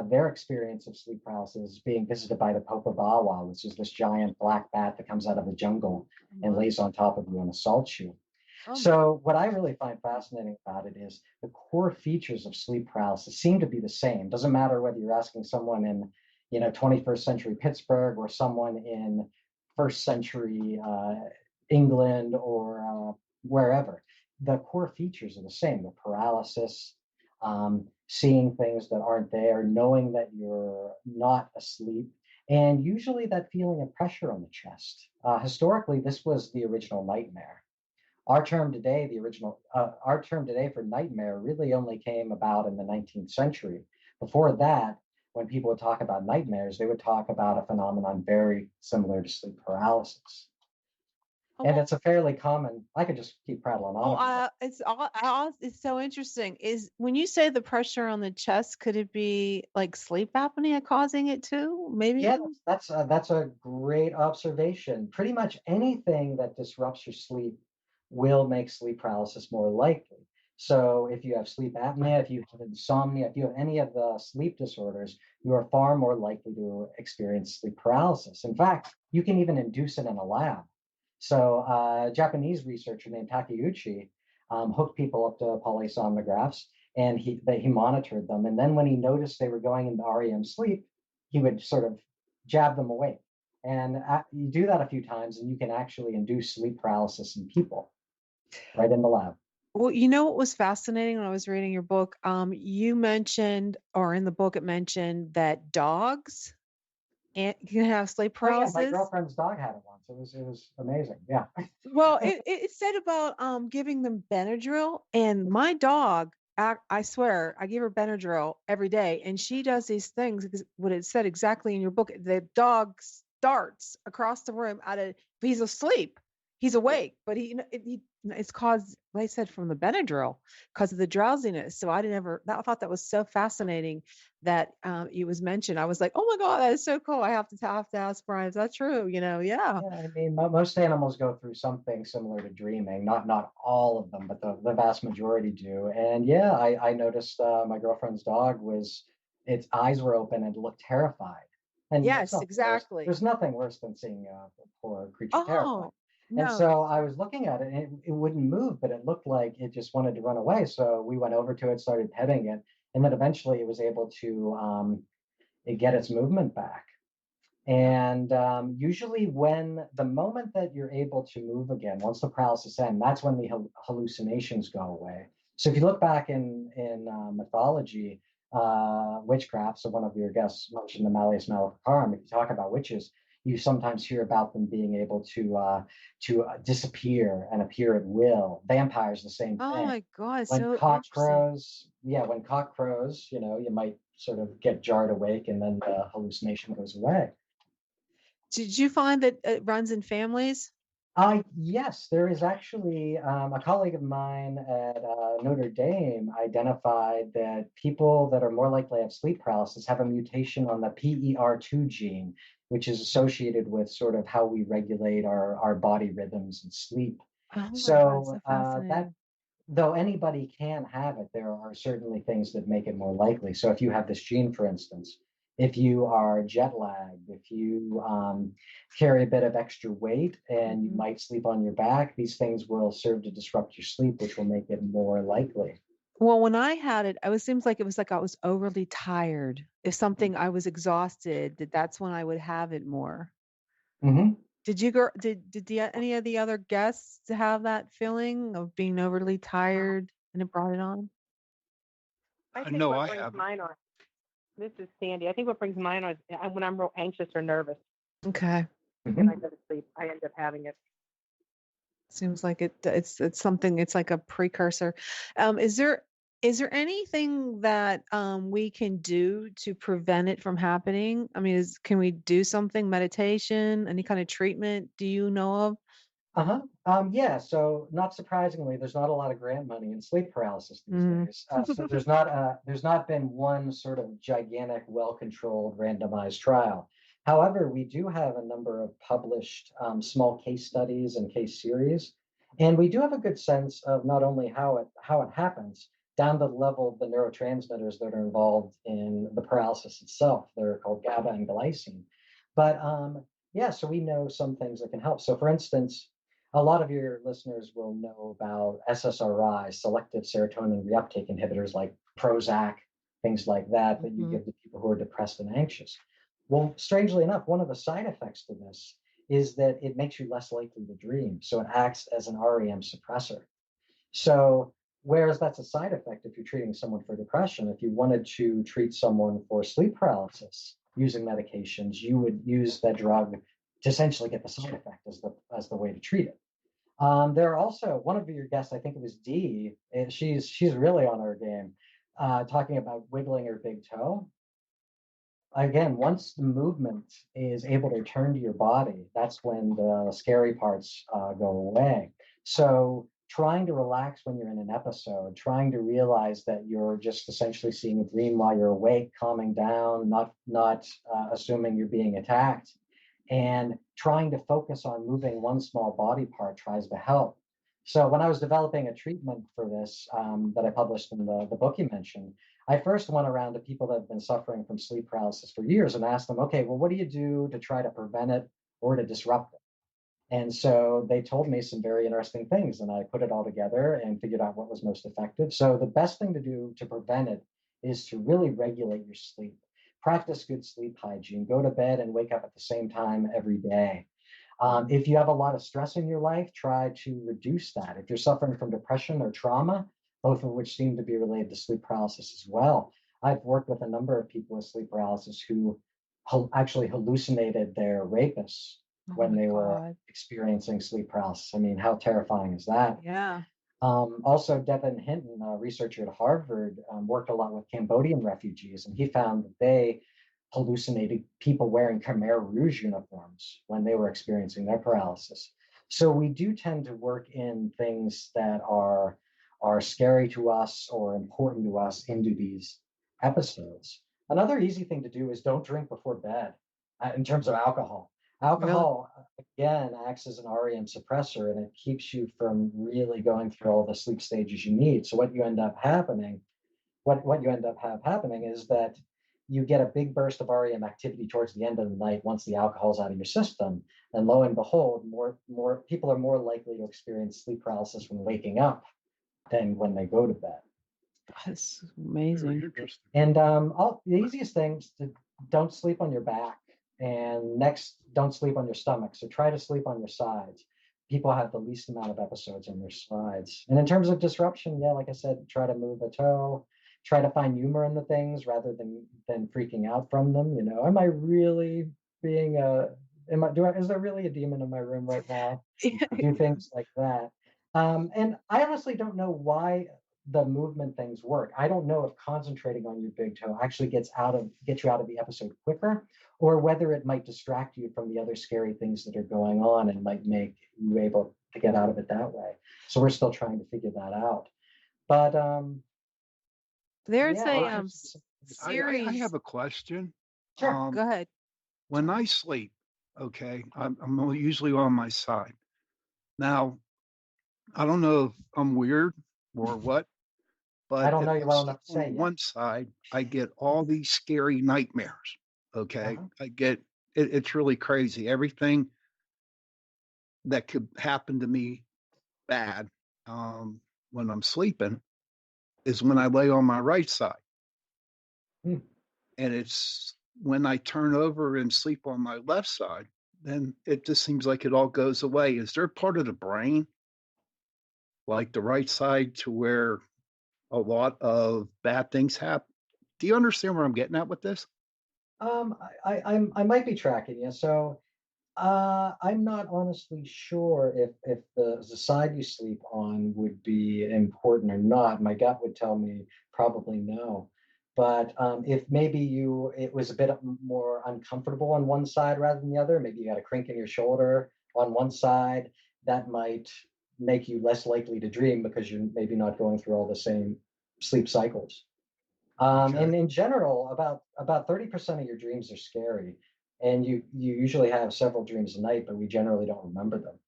their experience of sleep paralysis is being visited by the Popobawa, which is this giant black bat that comes out of the jungle and lays on top of you and assaults you. So what I really find fascinating about it is the core features of sleep paralysis seem to be the same. Doesn't matter whether you're asking someone in, 21st century Pittsburgh or someone in first century England or wherever. The core features are the same. The paralysis, seeing things that aren't there, knowing that you're not asleep, and usually that feeling of pressure on the chest. Historically, this was the original nightmare. Our term today for nightmare really only came about in the 19th century. Before that, when people would talk about nightmares, they would talk about a phenomenon very similar to sleep paralysis. And it's a fairly common. I could just keep prattling on. It's so interesting. Is when you say the pressure on the chest, could it be like sleep apnea causing it too? Maybe. Yeah, that's a great observation. Pretty much anything that disrupts your sleep will make sleep paralysis more likely. So if you have sleep apnea, if you have insomnia, if you have any of the sleep disorders, you are far more likely to experience sleep paralysis. In fact, you can even induce it in a lab. So a Japanese researcher named Takeuchi hooked people up to polysomnographs, and he monitored them. And then when he noticed they were going into REM sleep, he would sort of jab them awake. And you do that a few times, and you can actually induce sleep paralysis in people right in the lab. Well, you know what was fascinating when I was reading your book? You mentioned, or in the book, it mentioned that dogs can have sleep paralysis. Oh, yeah, my girlfriend's dog had it once. It was amazing. Yeah. Well, it said about giving them Benadryl, and my dog, I swear, I give her Benadryl every day, and she does these things. What it said exactly in your book, the dog starts across the room he's asleep, he's awake, but it's caused, like I said, from the Benadryl because of the drowsiness. So I thought that was so fascinating that it was mentioned. I was like, oh my God, that is so cool. I have to ask Brian, is that true? Yeah. Yeah, I mean, most animals go through something similar to dreaming. Not all of them, but the vast majority do. And yeah, I noticed my girlfriend's dog its eyes were open and looked terrified. And yes, exactly. There's nothing worse than seeing a poor creature terrified. No. And so I was looking at it, and it wouldn't move, but it looked like it just wanted to run away. So we went over to it, started petting it, and then eventually it was able to get its movement back. And usually the moment that you're able to move again, once the paralysis ends, that's when the hallucinations go away. So if you look back in mythology, witchcraft, so one of your guests mentioned the Malleus Maleficarum, if you talk about witches, you sometimes hear about them being able to disappear and appear at will. Vampires, the same thing. Oh my God, when so cock interesting. crows, when cock crows, you might sort of get jarred awake, and then the hallucination goes away. Did you find that it runs in families? Yes, there is actually a colleague of mine at Notre Dame identified that people that are more likely to have sleep paralysis have a mutation on the PER2 gene, which is associated with sort of how we regulate our body rhythms and sleep. Oh, So fascinating. though anybody can have it, there are certainly things that make it more likely. So if you have this gene, for instance, if you are jet lagged, if you carry a bit of extra weight and you might sleep on your back, these things will serve to disrupt your sleep, which will make it more likely. Well, when I had it, seems like it was like I was overly tired. If something I was exhausted, that's when I would have it more. Mm-hmm. Did any of the other guests have that feeling of being overly tired and it brought it on? I think No, what I brings haven't. mine on. This is Sandy. I think what brings mine on is when I'm real anxious or nervous Okay. and I go to sleep, I end up having it. Seems like it's something, it's like a precursor. Is there anything that we can do to prevent it from happening? I mean, can we do something, meditation, any kind of treatment, do you know of? Yeah, so not surprisingly, there's not a lot of grant money in sleep paralysis these days. So there's not been one sort of gigantic, well-controlled, randomized trial. However, we do have a number of published small case studies and case series, And we do have a good sense of not only how it happens, down to the level of the neurotransmitters that are involved in the paralysis itself. They're called GABA and glycine. But yeah, so we know some things that can help. So for instance, a lot of your listeners will know about SSRIs, selective serotonin reuptake inhibitors like Prozac, things like that, that you give to people who are depressed and anxious. Well, strangely enough, one of the side effects to this is that it makes you less likely to dream. So it acts as an REM suppressor. So, whereas that's a side effect if you're treating someone for depression, if you wanted to treat someone for sleep paralysis using medications, you would use that drug to essentially get the side effect as the way to treat it. There are also one of your guests, I think it was Dee, and she's really on her game, talking about wiggling her big toe. Again, once the movement is able to return to your body, that's when the scary parts go away. So trying to relax when you're in an episode, trying to realize that you're just essentially seeing a dream while you're awake, calming down, not assuming you're being attacked, and trying to focus on moving one small body part tries to help. So when I was developing a treatment for this that I published in the book you mentioned, I first went around to people that have been suffering from sleep paralysis for years and asked them, okay, well, what do you do to try to prevent it or to disrupt it? And so they told me some very interesting things, and I put it all together and figured out what was most effective. So the best thing to do to prevent it is to really regulate your sleep. Practice good sleep hygiene. Go to bed and wake up at the same time every day. If you have a lot of stress in your life, try to reduce that. If you're suffering from depression or trauma, both of which seem to be related to sleep paralysis as well, I've worked with a number of people with sleep paralysis who actually hallucinated their rapists when they were experiencing sleep paralysis. I mean, how terrifying is that? Yeah. Also, Devin Hinton, a researcher at Harvard, worked a lot with Cambodian refugees, and he found that they hallucinated people wearing Khmer Rouge uniforms when they were experiencing their paralysis. So we do tend to work in things that are scary to us or important to us into these episodes. Another easy thing to do is don't drink before bed in terms of alcohol. Alcohol, again, acts as an REM suppressor, and it keeps you from really going through all the sleep stages you need. So what you end up happening is that you get a big burst of REM activity towards the end of the night once the alcohol's out of your system. And lo and behold, more people are more likely to experience sleep paralysis when waking up than when they go to bed. That's amazing. Interesting. And the easiest things to don't sleep on your back, and next, don't sleep on your stomach. So try to sleep on your sides. People have the least amount of episodes on their sides. And in terms of disruption, yeah, like I said, try to move a toe, try to find humor in the things rather than freaking out from them. You know, am I really being is there really a demon in my room right now? Do things like that. And I honestly don't know why the movement things work. I don't know if concentrating on your big toe actually gets you out of the episode quicker, or whether it might distract you from the other scary things that are going on and might make you able to get out of it that way. So we're still trying to figure that out. But there's yeah, a series. I have a question. Sure. Go ahead. When I sleep, okay, I'm usually on my side. Now, I don't know if I'm weird or what, I but don't if know you I well sleep enough to say on yet. one side, I get all these scary nightmares. Okay, I get it's really crazy. Everything that could happen to me bad when I'm sleeping is when I lay on my right side. Hmm. And it's when I turn over and sleep on my left side, then it just seems like it all goes away. Is there part of the brain, like the right side, to where a lot of bad things happen? Do you understand where I'm getting at with this? I might be tracking you. So I'm not honestly sure if the side you sleep on would be important or not. My gut would tell me probably no. But if maybe it was a bit more uncomfortable on one side rather than the other, maybe you had a crink in your shoulder on one side, that might make you less likely to dream because you're maybe not going through all the same sleep cycles. And in general, about 30% of your dreams are scary, and you usually have several dreams a night, but we generally don't remember them.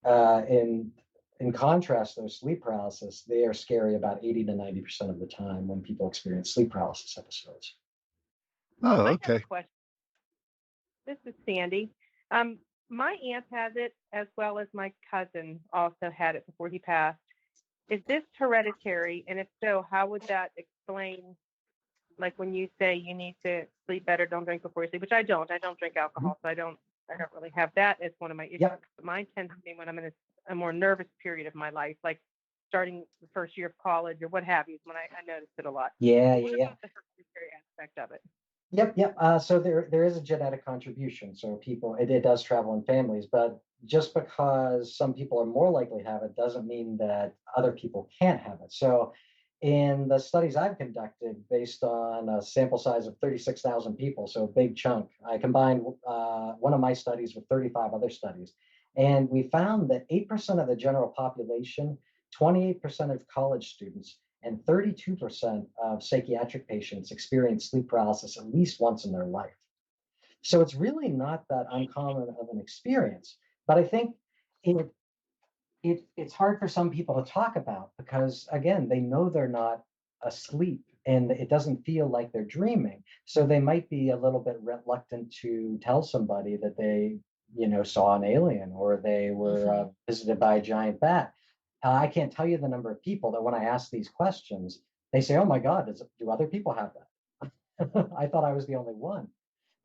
in contrast, though, sleep paralysis, they are scary about 80 to 90% of the time when people experience sleep paralysis episodes. Oh, I have okay. a question. This is Sandy. My aunt has it, as well as my cousin also had it before he passed. Is this hereditary? And if so, how would that explain, like when you say you need to sleep better, don't drink before you sleep, which I don't. I don't drink alcohol, so I don't really have that as one of my issues. Yep. But mine tends to be when I'm in a more nervous period of my life, like starting the first year of college or what have you, when I notice it a lot. Yeah, What yeah. about the hereditary aspect of it? Yep. So there is a genetic contribution. So people, it does travel in families, but just because some people are more likely to have it doesn't mean that other people can't have it. So in the studies I've conducted, based on a sample size of 36,000 people, so a big chunk, I combined one of my studies with 35 other studies. And we found that 8% of the general population, 28% of college students, and 32% of psychiatric patients experience sleep paralysis at least once in their life. So it's really not that uncommon of an experience. But I think it's hard for some people to talk about because, again, they know they're not asleep and it doesn't feel like they're dreaming. So they might be a little bit reluctant to tell somebody that they, saw an alien or they were visited by a giant bat. I can't tell you the number of people that when I ask these questions, they say, "Oh my God, do other people have that?" I thought I was the only one,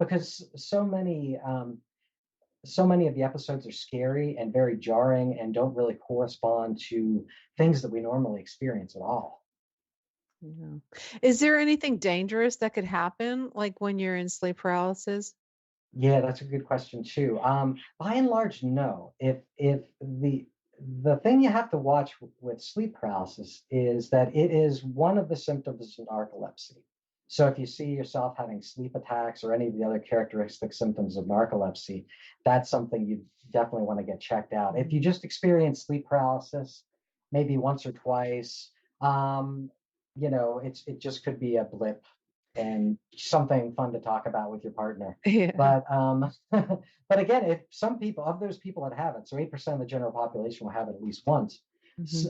because so many of the episodes are scary and very jarring and don't really correspond to things that we normally experience at all. Yeah. Is there anything dangerous that could happen, like when you're in sleep paralysis? Yeah, that's a good question too. By and large, no. If the thing you have to watch with sleep paralysis is that it is one of the symptoms of narcolepsy. So if you see yourself having sleep attacks or any of the other characteristic symptoms of narcolepsy, that's something you definitely want to get checked out. If you just experience sleep paralysis, maybe once or twice, it just could be a blip and something fun to talk about with your partner. Yeah. But again, if some people of those people that have it, so 8% of the general population will have it at least once.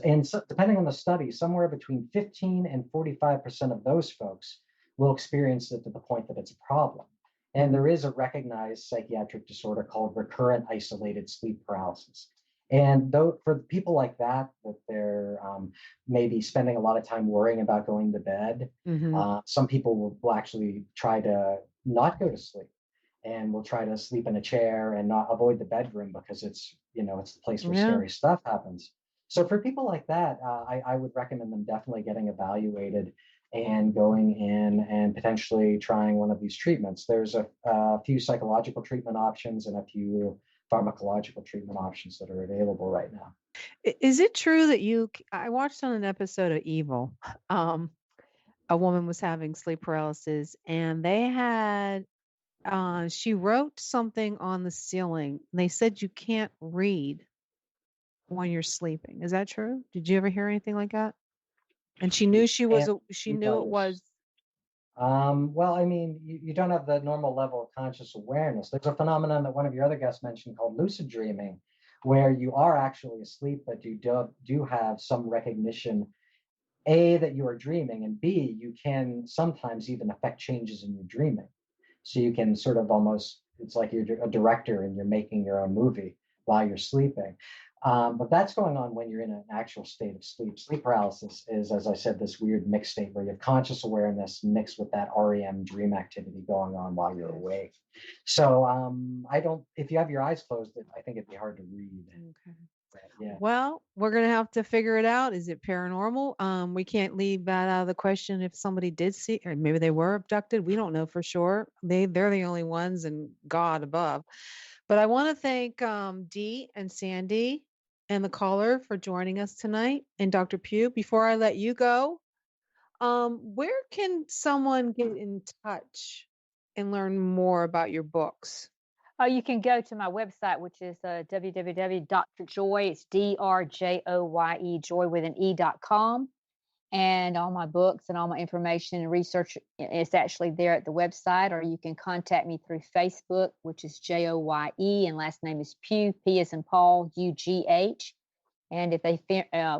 And so, depending on the study, somewhere between 15 and 45% of those folks will experience it to the point that it's a problem. And there is a recognized psychiatric disorder called recurrent isolated sleep paralysis. And though for people like that they're maybe spending a lot of time worrying about going to bed, some people will actually try to not go to sleep and will try to sleep in a chair and not avoid the bedroom because it's the place where scary stuff happens. So for people like that, I would recommend them definitely getting evaluated and going in and potentially trying one of these treatments. There's a few psychological treatment options and a few pharmacological treatment options that are available right now. Is it true that I watched on an episode of Evil, a woman was having sleep paralysis and they had, she wrote something on the ceiling. And they said you can't read when you're sleeping. Is that true? Did you ever hear anything like that? And she knew she knew it was. Well, I mean, you don't have the normal level of conscious awareness. There's a phenomenon that one of your other guests mentioned called lucid dreaming, where you are actually asleep, but you do have some recognition, A, that you are dreaming, and B, you can sometimes even affect changes in your dreaming. So you can sort of almost, it's like you're a director and you're making your own movie while you're sleeping. But that's going on when you're in an actual state of sleep. Sleep paralysis is, as I said, this weird mixed state where you have conscious awareness mixed with that REM dream activity going on while you're awake. So if you have your eyes closed, I think it'd be hard to read. Okay. Yeah. Well, we're going to have to figure it out. Is it paranormal? We can't leave that out of the question if somebody did see, or maybe they were abducted. We don't know for sure. They're the only ones and God above. But I want to thank Dee and Sandy and the caller for joining us tonight. And Dr. Pugh, before I let you go, where can someone get in touch and learn more about your books? You can go to my website, which is www.drjoye, it's DRJOYE, joy with an E.com. And all my books and all my information and research is actually there at the website, or you can contact me through Facebook, which is Joye, and last name is Pugh, P as in Paul, UGH. And if they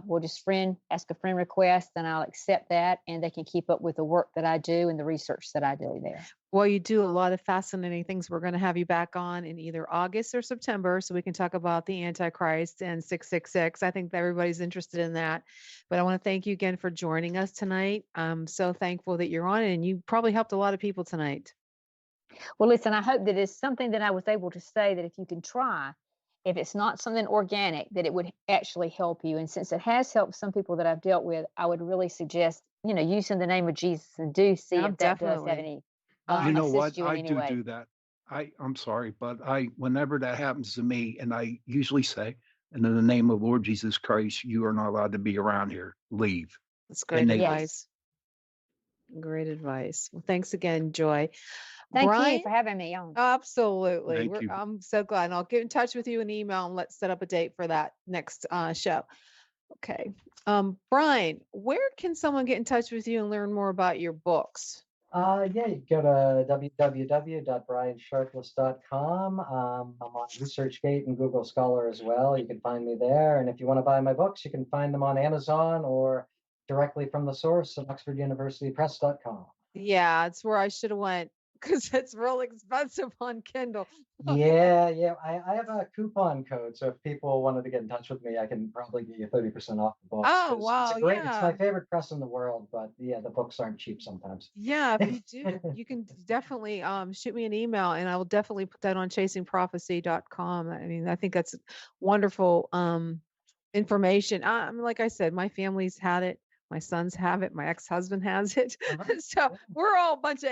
will just ask a friend request, then I'll accept that, and they can keep up with the work that I do and the research that I do there. Well, you do a lot of fascinating things. We're going to have you back on in either August or September so we can talk about the Antichrist and 666. I think that everybody's interested in that. But I want to thank you again for joining us tonight. I'm so thankful that you're on, and you probably helped a lot of people tonight. Well, listen, I hope that it's something that I was able to say that if you can try, if it's not something organic, that it would actually help you. And since it has helped some people that I've dealt with, I would really suggest, using the name of Jesus, and do see if that does have any You know what? assist you in I any do way. do that. I'm sorry, but whenever that happens to me, and I usually say, and in the name of Lord Jesus Christ, you are not allowed to be around here. Leave. That's great advice. Great advice. Well, thanks again, Joy. Thank Brian, you for having me on. Absolutely. Thank you. I'm so glad. And I'll get in touch with you in email, and let's set up a date for that next show. Okay. Brian, where can someone get in touch with you and learn more about your books? Yeah, you go to www.briansharpless.com. I'm on ResearchGate and Google Scholar as well. You can find me there. And if you want to buy my books, you can find them on Amazon or directly from the source at oxforduniversitypress.com. Yeah, it's where I should have went because it's real expensive on Kindle. Yeah. I have a coupon code, so if people wanted to get in touch with me, I can probably get you 30% off the books. Oh, wow. It's my favorite press in the world, but yeah, the books aren't cheap sometimes. Yeah, if you do, you can definitely shoot me an email, and I will definitely put that on chasingprophecy.com. I mean, I think that's wonderful information. Like I said, my family's had it. My sons have it. My ex-husband has it. So we're all a bunch of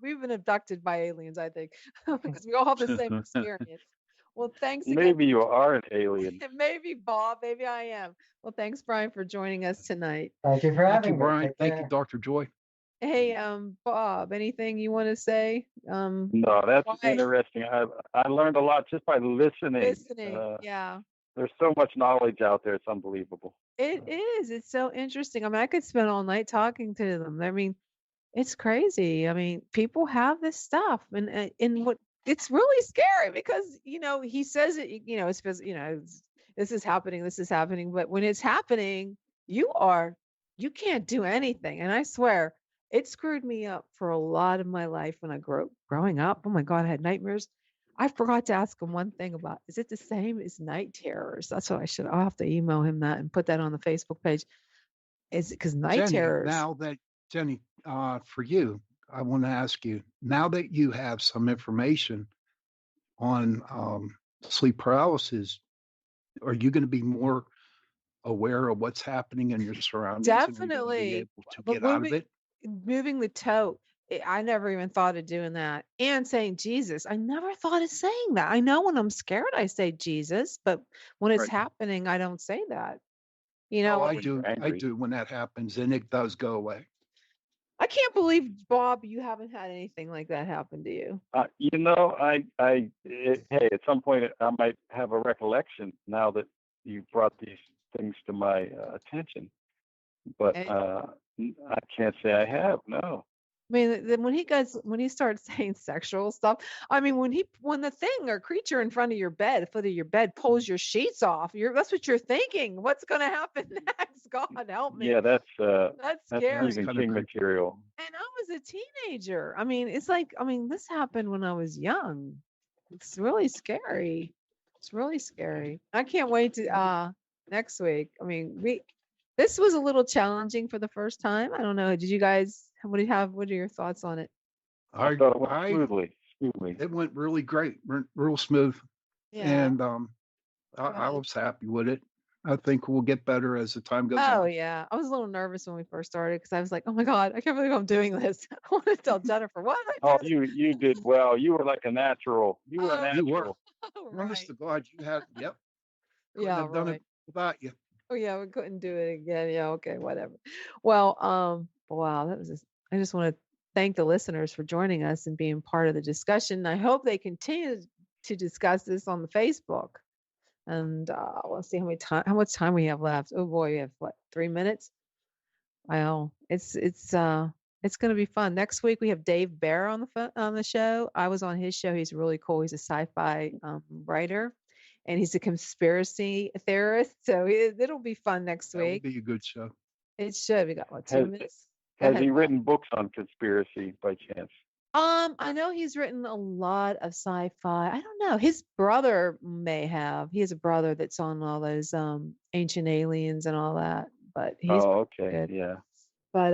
we've been abducted by aliens, I think, because we all have the same experience. Well, thanks again. Maybe you are an alien. Maybe, Bob. Maybe I am. Well, thanks, Brian, for joining us tonight. Thank you for having me. Brian. Thank you, Dr. Joy. Hey, Bob, anything you want to say? No, that's interesting. I learned a lot just by listening. Yeah. There's so much knowledge out there. It's unbelievable. It is. It's so interesting. I mean, I could spend all night talking to them. I mean, it's crazy. I mean, people have this stuff, and what it's really scary because he says it. It's because this is happening. But when it's happening, you can't do anything. And I swear, it screwed me up for a lot of my life when I growing up. Oh my God, I had nightmares. I forgot to ask him one thing about, is it the same as night terrors? That's what I'll have to email him that and put that on the Facebook page. Is it because night terrors? Jenny, for you, I want to ask you, now that you have some information on sleep paralysis, are you going to be more aware of what's happening in your surroundings? Definitely. And be able to get out of it? Moving the tote. I never even thought of doing that. And saying Jesus. I never thought of saying that. I know when I'm scared, I say Jesus, but when it's happening, I don't say that. I do when that happens, and it does go away. I can't believe, Bob, you haven't had anything like that happen to you. Hey, at some point I might have a recollection now that you brought these things to my attention, but I can't say I have. No. I mean, when he starts saying sexual stuff, I mean, when the thing or creature in front of your bed, foot of your bed, pulls your sheets off, that's what you're thinking. What's going to happen next? God help me. Yeah, that's scary. Stephen King material. And I was a teenager. I mean, this happened when I was young. It's really scary. It's really scary. I can't wait to next week. I mean, this was a little challenging for the first time. I don't know. Did you guys? What are your thoughts on it? I thought it went smoothly. It went really great, real smooth. Yeah. And I was happy with it. I think we'll get better as the time goes on. Oh yeah, I was a little nervous when we first started because I was like, "Oh my God, I can't believe I'm doing this." I want to tell Jennifer what. You did well. You were like a natural. You were a natural. You were. Honest to God, you had. Yep. Couldn't have done it without you. Oh yeah, we couldn't do it again. Yeah, okay, whatever. Well, wow, I just want to thank the listeners for joining us and being part of the discussion. I hope they continue to discuss this on the Facebook. And let's see how much time we have left. Oh boy, we have 3 minutes? Well, it's going to be fun. Next week we have Dave Bear on the show. I was on his show. He's really cool. He's a sci-fi writer, and he's a conspiracy theorist. So it'll be fun next That will week. be a good show. It should. We got what, 2 Has, minutes? Go has ahead, he Bob. written books on conspiracy by chance? I know he's written a lot of sci-fi. I don't know. His brother may have. He has a brother that's on all those Ancient Aliens and all that. But he's Oh, okay. good. Yeah. But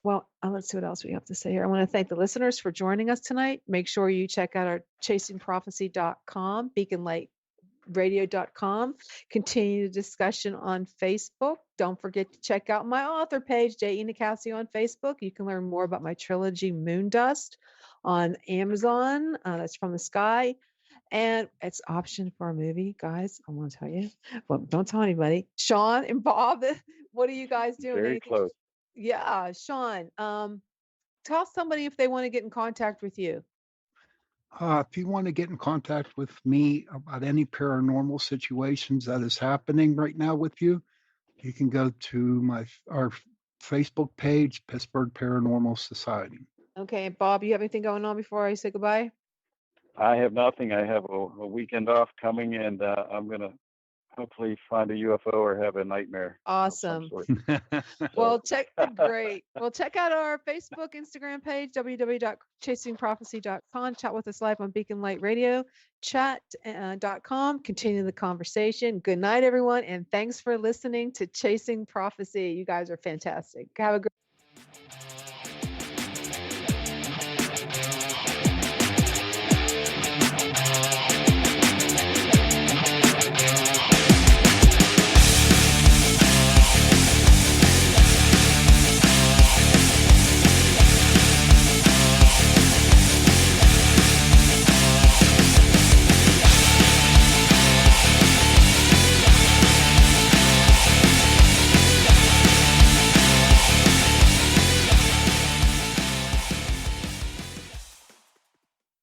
well, let's see what else we have to say here. I want to thank the listeners for joining us tonight. Make sure you check out our chasingprophecy.com, beaconlightradio.com. Continue the discussion on Facebook. Don't forget to check out my author page, Joye Nicasio, on Facebook. You can learn more about my trilogy, Moondust, on Amazon. That's From the Sky. And it's option for a movie, guys. I want to tell you. Well, don't tell anybody. Sean and Bob, what are you guys doing? Very Anything? close. Yeah, Sean. Tell somebody if they want to get in contact with you. If you want to get in contact with me about any paranormal situations that is happening right now with you, you can go to our Facebook page, Pittsburgh Paranormal Society. Okay, Bob, you have anything going on before I say goodbye? I have nothing. I have a weekend off coming, and I'm going to hopefully find a UFO or have a nightmare. Awesome. Well, check out our Facebook, Instagram page, www.chasingprophecy.com. Chat with us live on Beacon Light Radio, chat.com. Continue the conversation. Good night, everyone, and thanks for listening to Chasing Prophecy. You guys are fantastic. Have a great